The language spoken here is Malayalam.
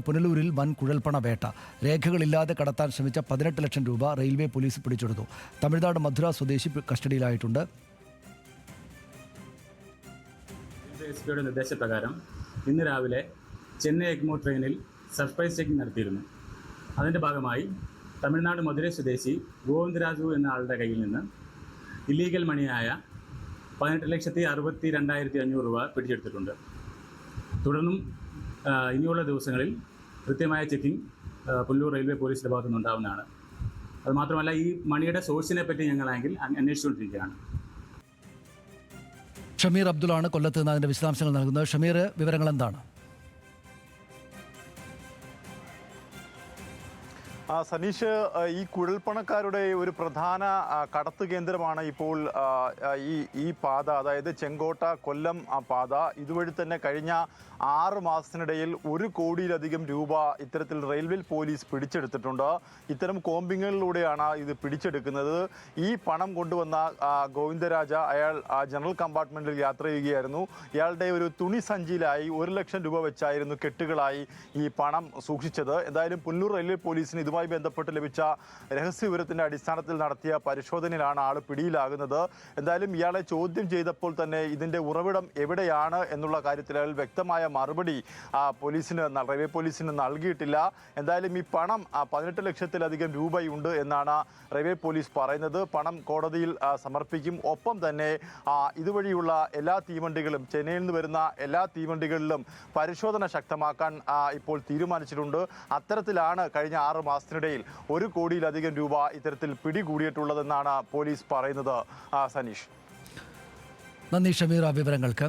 പുനലൂരിൽ വൻ കുഴൽപ്പണ വേട്ട. രേഖകളില്ലാതെ കടത്താൻ ശ്രമിച്ച 18 ലക്ഷം രൂപ റെയിൽവേ പോലീസ് പിടിച്ചെടുത്തു. തമിഴ്നാട് മധുര സ്വദേശി കസ്റ്റഡിയിലായിട്ടുണ്ട്. എസ്പിയുടെ നിർദ്ദേശപ്രകാരം ഇന്ന് രാവിലെ ചെന്നൈ എഗ്മോർ ട്രെയിനിൽ സർപ്രൈസ് ചെക്കിംഗ് നടത്തിയിരുന്നു. അതിൻ്റെ ഭാഗമായി തമിഴ്നാട് മധുര സ്വദേശി ഗോവിന്ദരാജു എന്ന ആളുടെ കയ്യിൽ നിന്ന് ഇല്ലീഗൽ മണിയായ 18,62,500 രൂപ പിടിച്ചെടുത്തിട്ടുണ്ട്. തുടർന്നും ഇനിയുള്ള ദിവസങ്ങളിൽ കൃത്യമായ ചെക്കിംഗ് പുല്ലൂർ റെയിൽവേ പോലീസിൻ്റെ ഭാഗത്തുനിന്ന് ഉണ്ടാവുന്നതാണ്. അതുമാത്രമല്ല, ഈ മണിയുടെ സോഴ്സിനെ പറ്റി ഞങ്ങളാണെങ്കിൽ അന്വേഷിച്ചുകൊണ്ടിരിക്കുകയാണ്. ഷമീർ അബ്ദുള്ളാണ് കൊല്ലത്ത് നിന്ന് അതിൻ്റെ വിശദാംശങ്ങൾ നൽകുന്നത്. ഷമീർ, വിവരങ്ങൾ എന്താണ്? സനീഷ്, ഈ കുഴൽപ്പണക്കാരുടെ ഒരു പ്രധാന കടത്ത് കേന്ദ്രമാണ് ഇപ്പോൾ ഈ പാത, അതായത് ചെങ്കോട്ട കൊല്ലം പാത. ഇതുവഴി തന്നെ കഴിഞ്ഞ 6 മാസത്തിനിടയിൽ 1 കോടിയിലധികം രൂപ ഇത്തരത്തിൽ റെയിൽവേ പോലീസ് പിടിച്ചെടുത്തിട്ടുണ്ട്. ഇത്തരം കോമ്പിങ്ങുകളിലൂടെയാണ് ഇത് പിടിച്ചെടുക്കുന്നത്. ഈ പണം കൊണ്ടുവന്ന ഗോവിന്ദരാജ, അയാൾ ജനറൽ കമ്പാർട്ട്മെൻറ്റിൽ യാത്ര ചെയ്യുകയായിരുന്നു. ഇയാളുടെ ഒരു തുണി സഞ്ചിയിലായി 1 ലക്ഷം രൂപ വെച്ചായിരുന്നു കെട്ടുകളായി ഈ പണം സൂക്ഷിച്ചത്. എന്തായാലും പുല്ലൂർ റെയിൽവേ പോലീസിന് ഇതുമായി ബന്ധപ്പെട്ട് ലഭിച്ച രഹസ്യ വിവരത്തിന്റെ അടിസ്ഥാനത്തിൽ നടത്തിയ പരിശോധനയിലാണ് ആൾ പിടിയിലാകുന്നത്. എന്തായാലും ഇയാളെ ചോദ്യം ചെയ്തപ്പോൾ തന്നെ ഇതിന്റെ ഉറവിടം എവിടെയാണ് എന്നുള്ള കാര്യത്തിൽ അയാൾ വ്യക്തമായ മറുപടി റെയിൽവേ പോലീസിന് നൽകിയിട്ടില്ല. എന്തായാലും ഈ പണം 18 ലക്ഷത്തിലധികം രൂപയുണ്ട് എന്നാണ് റെയിൽവേ പോലീസ് പറയുന്നത്. പണം കോടതിയിൽ സമർപ്പിക്കും. ഒപ്പം തന്നെ ഇതുവഴിയുള്ള എല്ലാ തീവണ്ടികളും, ചെന്നൈയിൽ നിന്ന് വരുന്ന എല്ലാ തീവണ്ടികളിലും പരിശോധന ശക്തമാക്കാൻ ഇപ്പോൾ തീരുമാനിച്ചിട്ടുണ്ട്. അത്തരത്തിലാണ് കഴിഞ്ഞ 6 മാസത്തിനിടയിൽ 1 കോടിയിലധികം രൂപ ഇത്തരത്തിൽ പിടികൂടിയിട്ടുള്ളതെന്നാണ് പോലീസ് പറയുന്നത്. സനീഷ്, നന്ദി ഷമീർ ആ വിവരങ്ങൾക്ക്.